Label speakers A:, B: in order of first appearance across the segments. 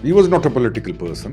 A: He was not a political person.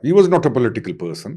A: He was not a political person.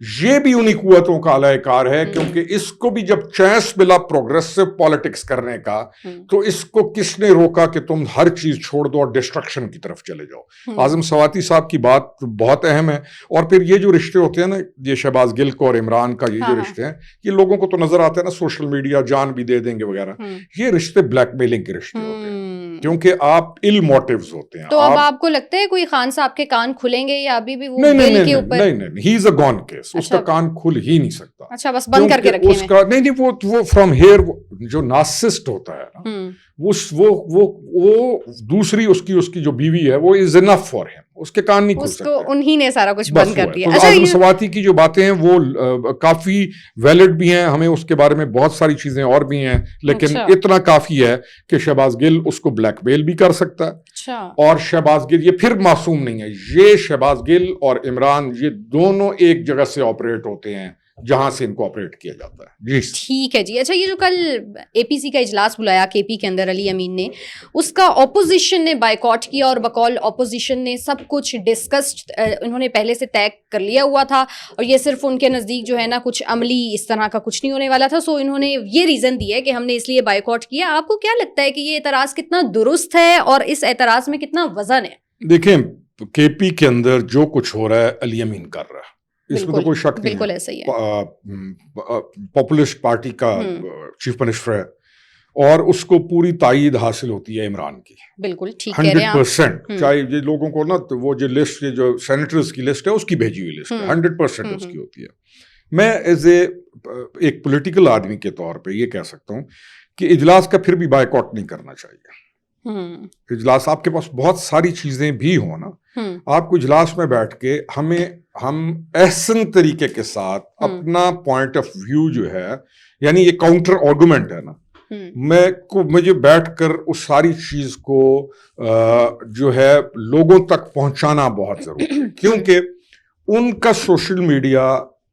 A: یہ بھی انہی قوتوں کا علیہ کار ہے, کیونکہ اس کو بھی جب چانس ملا پروگریسو پالیٹکس کرنے کا تو اس کو کس نے روکا کہ تم ہر چیز چھوڑ دو اور ڈسٹرکشن کی طرف چلے جاؤ. اعظم سواتی صاحب کی بات بہت اہم ہے. اور پھر یہ جو رشتے ہوتے ہیں نا, یہ شہباز گل کو اور عمران کا یہ جو رشتے ہیں, یہ لوگوں کو تو نظر آتے ہیں نا سوشل میڈیا, جان بھی دے دیں گے وغیرہ. یہ رشتے بلیک میلنگ کے رشتے ہوتے ہیں, کیونکہ آپ ال موٹیوز ہوتے ہیں.
B: تو اب آپ کو لگتا ہے کوئی خان صاحب کے کان کھلیں گے یا ابھی بھی وہ
A: گل کے اوپر؟ نہیں, ہی از اے گون کیس, اس کا کان کھل ہی نہیں سکتا.
B: اچھا, بس بند کر کے رکھے
A: اس کا نہیں, وہ فرام ہیئر جو نارسسٹ ہوتا ہے نا, وہ دوسری اس کی جو بیوی ہے وہ از انف فار ہم, اس کے کان نہیں کھل سکتے.
B: اس کو انہی نے سارا کچھ بند کر دیا.
A: اعظم سواتی کی جو باتیں ہیں وہ کافی ویلڈ بھی ہیں, ہمیں اس کے بارے میں بہت ساری چیزیں اور بھی ہیں, لیکن اتنا کافی ہے کہ شہباز گل اس کو بلیک میل بھی کر سکتا ہے. اور شہباز گل یہ پھر معصوم نہیں ہے, یہ شہباز گل اور عمران یہ دونوں ایک جگہ سے آپریٹ ہوتے ہیں جہاں سے ان کو آپریٹ کیا جاتا ہے. جی
B: ٹھیک ہے جی. اچھا, یہ جو کل اے پی سی کا اجلاس بلایا کے پی کے اندر علی امین نے, اس کا اپوزیشن نے بائیکاٹ کیا, اور بقول اپوزیشن نے سب کچھ ڈسکسڈ انہوں نے پہلے سے طے کر لیا ہوا تھا, اور یہ صرف ان کے نزدیک جو ہے نا کچھ عملی اس طرح کا کچھ نہیں ہونے والا تھا. سو انہوں نے یہ ریزن دی ہے کہ ہم نے اس لیے بائیکاٹ کیا. آپ کو کیا لگتا ہے کہ یہ اعتراض کتنا درست ہے اور اس اعتراض میں کتنا وزن ہے؟
A: دیکھیں, کے پی کے اندر جو کچھ ہو رہا ہے علی امین کر رہا ہے, اس میں تو کوئی شک نہیں.
B: بالکل ایسا ہی ہے.
A: پاپولسٹ پارٹی کا چیف منسٹر ہے اور اس کو پوری تائید حاصل ہوتی ہے عمران کی.
B: بالکل ٹھیک کہہ رہے ہیں
A: 100%. چاہے یہ لوگوں کو نا وہ جو لسٹ, یہ جو سینیٹرز کی لسٹ ہے اس کی بھیجی ہوئی لسٹ ہے, 100% اس کی ہوتی ہے. میں ایز ایک پولیٹیکل آدمی کے طور پہ یہ کہہ سکتا ہوں کہ اجلاس کا پھر بھی بائیکاٹ نہیں کرنا چاہیے. اجلاس, آپ کے پاس بہت ساری چیزیں بھی ہوں نا, آپ کو اجلاس میں بیٹھ کے ہم احسن طریقے کے ساتھ اپنا پوائنٹ آف ویو جو ہے, یعنی یہ کاؤنٹر آرگومنٹ ہے نا, مجھے بیٹھ کر اس ساری چیز کو جو ہے لوگوں تک پہنچانا بہت ضروری ہے. کیونکہ ان کا سوشل میڈیا,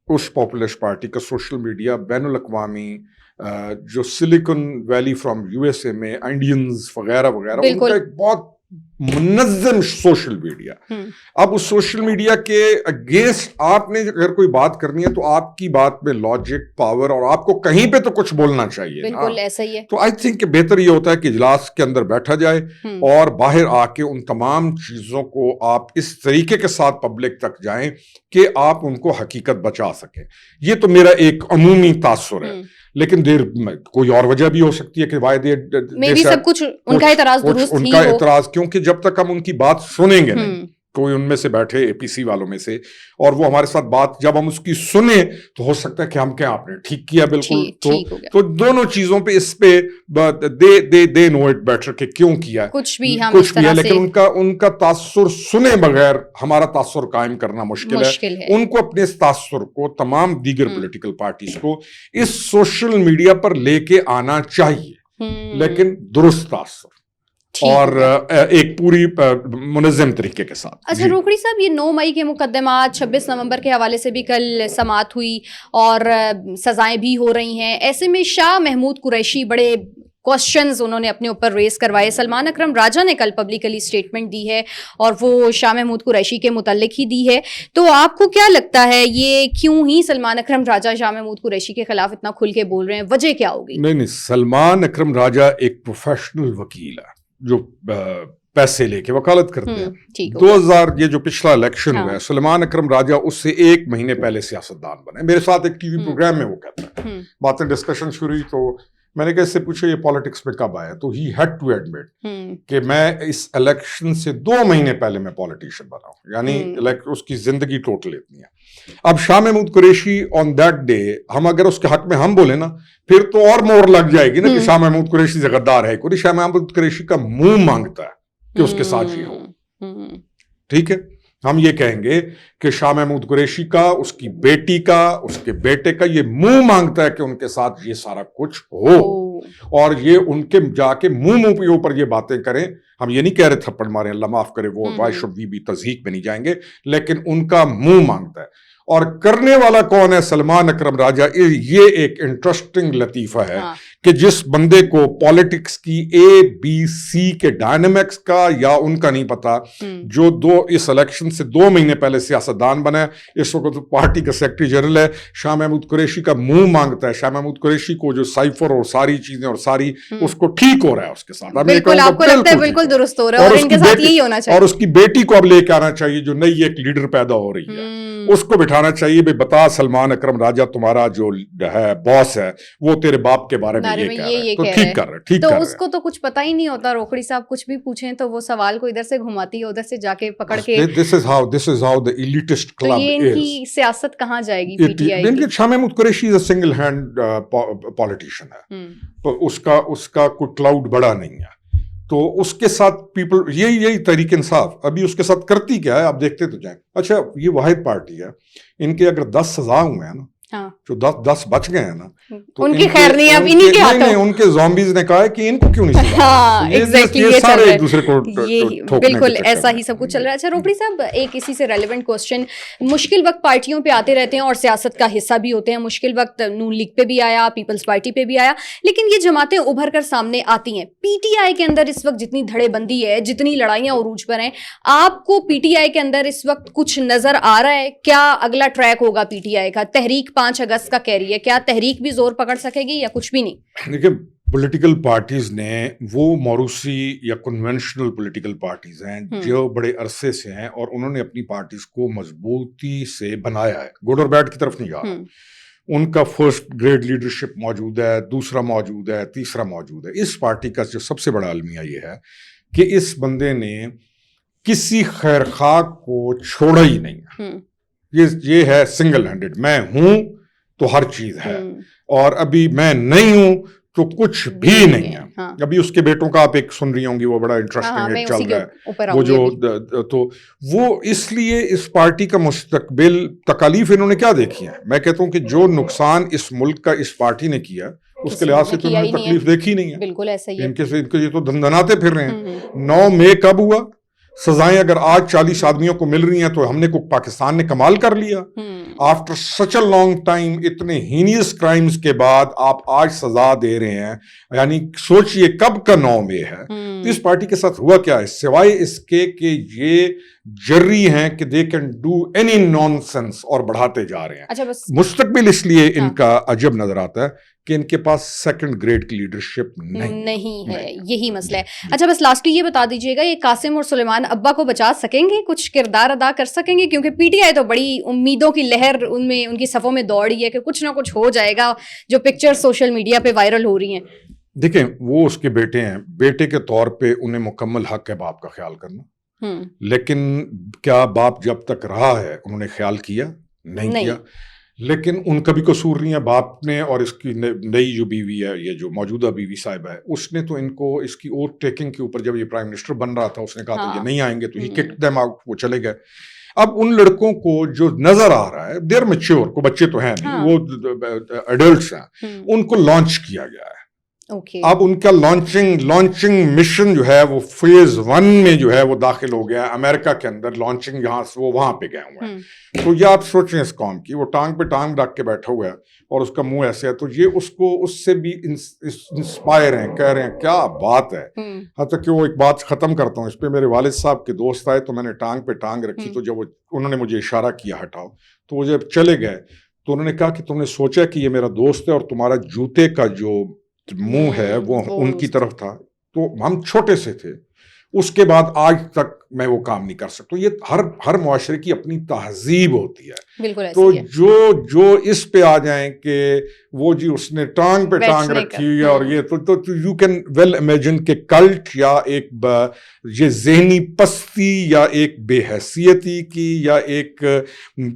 A: اس پاپولسٹ پارٹی کا سوشل میڈیا بین الاقوامی جو silicon valley from U S A میں انڈینز وغیرہ وغیرہ, ان کا ایک بہت منظم سوشل میڈیا. اب اس سوشل میڈیا کے اگینسٹ آپ نے اگر کوئی بات کرنی ہے تو آپ کی بات میں لاجک, پاور, اور آپ کو کہیں پہ تو کچھ بولنا چاہیے.
B: بالکل ایسا ہی ہے.
A: تو آئی تھنک کہ بہتر یہ ہوتا ہے کہ اجلاس کے اندر بیٹھا جائے اور باہر آ کے ان تمام چیزوں کو آپ اس طریقے کے ساتھ پبلک تک جائیں کہ آپ ان کو حقیقت بچا سکیں. یہ تو میرا ایک عمومی تاثر ہے. لیکن دیر کوئی اور وجہ بھی ہو سکتی ہے کہ
B: سب کچھ ان کا اعتراض درست ہی ہو,
A: کیونکہ جب تک ہم ان کی بات سنیں گے نہیں, کوئی ان میں سے بیٹھے اے پی سی والوں میں سے, اور وہ ہمارے ساتھ بات جب ہم اس کی سنیں تو ہو سکتا ہے کہ ہم آپ نے ٹھیک کیا بالکل. تو دونوں چیزوں پہ اس پہ دے نو اٹ بیٹر کہ کیوں کیا
B: کچھ بھی
A: ہے, لیکن ان کا تاثر سنے بغیر ہمارا تاثر قائم کرنا مشکل ہے. ان کو اپنے اس تاثر کو تمام دیگر پولیٹیکل پارٹیز کو اس سوشل میڈیا پر لے کے آنا چاہیے, لیکن درست تاثر اور ایک پوری منظم طریقے کے ساتھ.
B: اچھا روکھڑی صاحب, یہ 9 مئی کے مقدمات 26 نومبر کے حوالے سے بھی کل سماعت ہوئی اور سزائیں بھی ہو رہی ہیں. ایسے میں شاہ محمود قریشی بڑے کوشچنز انہوں نے اپنے اوپر ریز کروائے. سلمان اکرم راجہ نے کل پبلکلی اسٹیٹمنٹ دی ہے اور وہ شاہ محمود قریشی کے متعلق ہی دی ہے. تو آپ کو کیا لگتا ہے یہ کیوں ہی سلمان اکرم راجہ شاہ محمود قریشی کے خلاف اتنا کھل کے بول رہے ہیں, وجہ کیا ہوگی؟
A: نہیں, سلمان اکرم راجہ ایک پروفیشنل وکیل ہے جو پیسے لے کے وکالت کرتے ہیں. 2000 یہ جو پچھلا الیکشن ہوا ہے, سلمان اکرم راجہ اس سے 1 مہینے پہلے سیاستدان بنے. میرے ساتھ ایک ٹی وی پروگرام میں وہ کہتا ہے, باتیں ڈسکشن شروع ہوئی تو میں نے کہا اس سے پوچھو یہ پالیٹکس میں کب آیا, تو ہی ہیڈ ٹو ایڈمٹ کہ میں اس الیکشن سے 2 مہینے پہلے میں پالیٹیشین بنا ہوں, یعنی اس کی زندگی ٹوٹل اتنی ہے. اب Shah Mahmood Qureshi on that day ہم اگر اس کے حق میں ہم بولے نا پھر تو اور مور لگ جائے گی نا کہ شاہ محمود قریشی سے غدار ہے کوئی. شاہ محمود قریشی کا منہ مانگتا ہے کہ اس کے ساتھ یہ ہو. ٹھیک ہے, ہم یہ کہیں گے کہ شاہ محمود قریشی کا, اس کی بیٹی کا, اس کے بیٹے کا یہ منہ مانگتا ہے کہ ان کے ساتھ یہ سارا کچھ ہو, اور یہ ان کے جا کے منہ پہ اوپر یہ باتیں کریں. ہم یہ نہیں کہہ رہے تھپڑ مارے, اللہ معاف کرے, وہ وائی شوڈ وی بھی تضحیق میں نہیں جائیں گے, لیکن ان کا منہ مانگتا ہے. اور کرنے والا کون ہے؟ سلمان اکرم راجہ. یہ ایک انٹرسٹنگ لطیفہ ہے کہ جس بندے کو پالیٹکس کی ABC کے ڈائنامکس کا یا ان کا نہیں پتا, جو اس الیکشن سے 2 مہینے پہلے سیاستدان بنا ہے, اس وقت پارٹی کا سیکرٹری جنرل ہے, شاہ محمود قریشی کا منہ مانگتا ہے. شاہ محمود قریشی کو جو سائفر اور ساری چیزیں اور ساری اس کو ٹھیک ہو رہا ہے اس کے ساتھ,
B: بالکل آپ کو لگتا ہے بالکل درست ہو رہا ہے, اور ان کے ساتھ یہی ہونا چاہیے.
A: اور اس کی بیٹی کو اب لے کے آنا چاہیے جو نئی ایک لیڈر پیدا ہو رہی ہے, اس کو بٹھانا چاہیے. بھائی بتا سلمان اکرم راجہ تمہارا جو ہے باس ہے وہ تیرے باپ کے بارے میں یہ کہہ رہا ہے, تو ٹھیک کر رہا ہے, ٹھیک کر رہا ہے.
B: تو اس کو تو کچھ پتہ ہی نہیں ہوتا. روکڑی صاحب کچھ بھی پوچھیں تو وہ سوال کو ادھر سے گھماتی ہے, ادھر سے جا کے پکڑ کے.
A: This is how the elitist club is.
B: تو یہ ان کی سیاست کہاں جائے گی پی ٹی آئی کی؟
A: شاہ محمود قریشی از اے سنگل ہینڈ پالیٹیشین ہے, تو اس کا کوئی کلاؤڈ بڑا نہیں ہے. تو اس کے ساتھ پیپل یہی تحریک انصاف ابھی اس کے ساتھ کرتی کیا ہے آپ دیکھتے تو جائیں. اچھا یہ واحد پارٹی ہے, ان کے اگر 10 سزا ہوئے ہیں نا, جو 10 بچ گئے ہیں نا, تو
B: ان کی خیر نہیں, اب انہی کے ہاتھوں.
A: ان کے زومبیز نے کہا ہے کہ ان کو کیوں نہیں سزا.
B: یہ
A: سارے ایک دوسرے کو
B: بالکل ایسا ہی سب کچھ چل رہا ہے. اچھا روکڑی صاحب, ایک اسی سے ریلیونٹ کوسچن, مشکل وقت پارٹیوں پہ آتے رہتے ہیں اور سیاست کا حصہ بھی ہوتے ہیں. مشکل وقت نون لیگ پہ بھی آیا, پیپلز پارٹی پہ بھی آیا, لیکن یہ جماعتیں ابھر کر سامنے آتی ہیں. پی ٹی آئی کے اندر اس وقت جتنی دھڑے بندی ہے, جتنی لڑائیاں عروج پر ہیں, آپ کو پی ٹی آئی کے اندر اس وقت کچھ نظر آ رہا ہے؟ کیا اگلا ٹریک ہوگا پی ٹی آئی کا؟ تحریک 5 اگست کا کہہ رہی ہے, کیا تحریک بھی زور پکڑ سکے گی یا کچھ بھی نہیں؟
A: دیکھیں پولیٹیکل پارٹیز نے وہ موروثی یا کنونشنل پولیٹیکل پارٹیز ہیں جو بڑے عرصے سے ہیں, اور انہوں نے اپنی پارٹیز کو مضبوطی سے بنایا ہے, گڈ اور بیڈ کی طرف نہیں جا رہا. ان کا فرسٹ گریڈ لیڈرشپ موجود ہے, دوسرا موجود ہے, تیسرا موجود ہے. اس پارٹی کا جو سب سے بڑا المیہ یہ ہے کہ اس بندے نے کسی خیر خواہ کو چھوڑا ہی نہیں ہے. یہ ہے سنگل ہینڈڈ, میں ہوں تو ہر چیز ہے, اور ابھی میں نہیں ہوں تو کچھ بھی نہیں ہے. ابھی اس کے بیٹوں کا آپ ایک سن رہی ہوں گی, وہ بڑا انٹرسٹنگ چل رہا ہے, وہ جو تو وہ اس لیے اس پارٹی کا مستقبل تکالیف انہوں نے کیا دیکھی ہے. میں کہتا ہوں کہ جو نقصان اس ملک کا اس پارٹی نے کیا اس کے لحاظ سے تو انہوں نے تکلیف دیکھی نہیں ہے.
B: بالکل ایسا ہی ہے.
A: ان کے یہ تو دندناتے پھر رہے ہیں. 9 مئی کب ہوا؟ سزائیں اگر آج 40 آدمیوں کو مل رہی ہیں تو ہم نے پاکستان نے کمال کر لیا. After such a long time, اتنے ہینیس کرائمز کے بعد آپ آج سزا دے رہے ہیں, یعنی سوچئے کب کا 9 مئی ہے. تو اس پارٹی کے ساتھ ہوا کیا ہے سوائے اس کے کہ یہ جری ہیں کہ they can do any non sense, اور بڑھاتے جا رہے ہیں. مستقبل اس لیے ان کا عجب نظر آتا ہے کہ ان کے پاس سیکنڈ گریڈ کی لیڈرشپ
B: نہیں ہے, یہی مسئلہ ہے. اچھا بس لاسٹلی یہ بتا دیجیے گا, یہ قاسم اور سلیمان ابا کو بچا سکیں گے, کچھ کردار ادا کر سکیں گے؟ کیونکہ پی ٹی آئی تو بڑی امیدوں کی لہر ان کی صفوں میں دوڑی ہے کہ کچھ نہ کچھ ہو جائے گا, جو پکچر سوشل میڈیا پہ وائرل ہو رہی ہیں.
A: دیکھیں وہ اس کے بیٹے ہیں, بیٹے کے طور پہ انہیں مکمل حق ہے باپ کا خیال کرنا, لیکن کیا باپ جب تک رہا ہے انہوں نے خیال کیا؟ نہیں کیا. لیکن ان کا بھی قصور نہیں ہے باپ نے, اور اس کی نئی جو بیوی ہے, یہ جو موجودہ بیوی صاحبہ ہے, اس نے تو ان کو اس کی اوتھ ٹیکنگ کے اوپر, جب یہ پرائم منسٹر بن رہا تھا اس نے کہا تو یہ نہیں آئیں گے, تو ہی کک دیم آؤٹ, وہ چلے گئے. اب ان لڑکوں کو جو نظر آ رہا ہے, دیر میچور, کو بچے تو ہیں نہیں, وہ ایڈلٹس ہیں, ان کو لانچ کیا گیا ہے. اب ان کا لانچنگ مشن جو ہے وہ فیز 1 میں جو ہے وہ داخل ہو گیا ہے امریکہ کے اندر. لانچنگ جہاں سے وہ وہاں پہ گئے ہوئے ہیں. تو یہ آپ سوچیں اس قوم کی, وہ ٹانگ پہ ٹانگ رکھ کے بیٹھا ہوا ہے اور اس کا منہ ایسے ہے, تو یہ اس کو اس سے بھی انسپائر ہیں, کہہ رہے ہیں کیا بات ہے. حتیٰ کہ وہ ایک بات ختم کرتا ہوں اس پہ, میرے والد صاحب کے دوست آئے تو میں نے ٹانگ پہ ٹانگ رکھی, تو جب انہوں نے مجھے اشارہ کیا ہٹاؤ, تو وہ جب چلے گئے تو انہوں نے کہا کہ تم نے سوچا کہ یہ میرا دوست ہے اور تمہارا جوتے کا جو منہ ہے وہ ان کی طرف تھا, تو ہم چھوٹے سے تھے, اس کے بعد آج تک میں وہ کام نہیں کر سکتا. یہ ہر معاشرے کی اپنی تہذیب ہوتی ہے. تو جو اس پہ آ جائیں کہ وہ جی اس نے ٹانگ پہ ٹانگ رکھی ہے اور یہ, تو یو کین ویل امیجن کہ کلٹ یا ایک یہ ذہنی پستی یا ایک بے حیثیتی کی یا ایک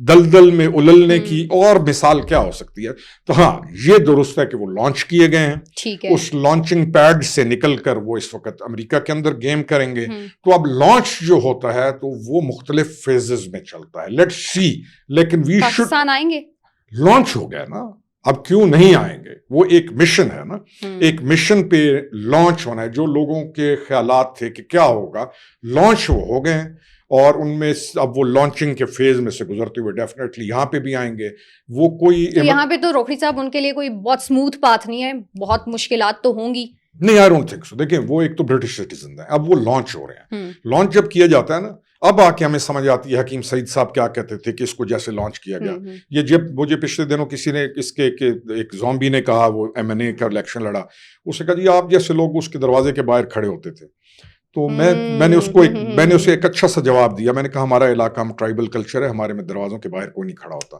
A: دلدل میں الجھنے کی اور مثال کیا ہو سکتی ہے. تو ہاں یہ درست ہے کہ وہ لانچ کیے گئے ہیں, اس لانچنگ پیڈ سے نکل کر وہ اس وقت امریکہ کے اندر گیم کریں گے. تو اب لانچ جو ہوتا ہے تو وہ مختلف فیزز میں چلتا ہے, لیٹس سی. لیکن پاکستان
B: آئیں گے,
A: لانچ ہو گیا نا, اب کیوں نہیں آئیں گے؟ وہ ایک مشن ہے نا، ایک مشن پہ لانچ ہونا ہے. جو لوگوں کے خیالات تھے کہ کیا ہوگا، لانچ وہ ہو گئے ہیں، اور ان میں اب وہ لانچنگ کے فیز میں سے گزرتے ہوئے ڈیفینیٹلی یہاں پہ بھی آئیں گے. وہ کوئی
B: یہاں پہ تو روکڑی صاحب ان کے لیے کوئی بہت اسموتھ پاتھ نہیں ہے، بہت مشکلات تو ہوں گی.
A: نہیں، آئی ڈونٹ تھنک سو. دیکھیں وہ ایک تو برٹش سٹیزن ہیں، اب وہ لانچ ہو رہے ہیں. لانچ جب کیا جاتا ہے نا، اب آ کے ہمیں سمجھ آتی ہے حکیم سعید صاحب کیا کہتے تھے کہ اس کو جیسے لانچ کیا گیا. یہ جب مجھے پچھلے دنوں کسی نے اس کے ایک زومبی نے کہا، وہ MNA کا الیکشن لڑا، اس نے کہا جی آپ جیسے لوگ اس کے دروازے کے باہر کھڑے ہوتے تھے. تو میں نے اسے ایک اچھا سا جواب دیا. میں نے کہا ہمارا علاقہ، ہم ٹرائبل کلچر ہے، ہمارے میں دروازوں کے باہر کوئی نہیں کھڑا ہوتا.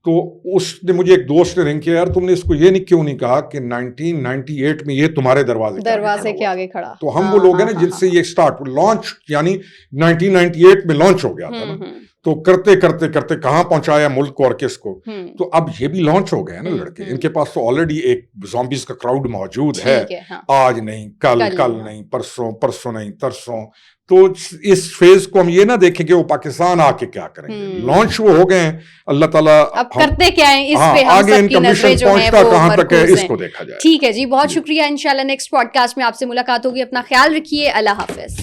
A: تو اس نے مجھے ایک دوست نے رنگ کیا، یار تم نے اس کو یہ کیوں نہیں کہا کہ 1998 میں یہ تمہارے دروازے کے آگے کھڑا. تو ہم وہ لوگ ہیں نا جن سے یہ اسٹارٹ لانچ، یعنی 1998 میں لانچ ہو گیا تھا نا. تو کرتے کرتے کرتے کہاں پہنچایا ملک کو اور کس کو. تو اب یہ بھی لانچ ہو گئے ہیں نا لڑکے. ان کے پاس تو آلریڈی ایک زومبیز کا کراؤڈ موجود ہے. آج نہیں کل نہیں پرسوں نہیں ترسوں. تو اس فیز کو ہم یہ نہ دیکھیں کہ وہ پاکستان آ کے کیا کریں گے. لانچ وہ ہو گئے ہیں، اللہ تعالیٰ
B: اب کرتے کیا ہیں اس پہ ہم سب کی نظریں جو ہیں وہ
A: کہاں تک ہے
B: مرکوز
A: اس
B: ہیں.
A: کو دیکھا جائے.
B: ٹھیک ہے جی، بہت شکریہ. انشاءاللہ نیکسٹ پوڈ کاسٹ میں آپ سے ملاقات ہوگی. اپنا خیال رکھیے. اللہ حافظ.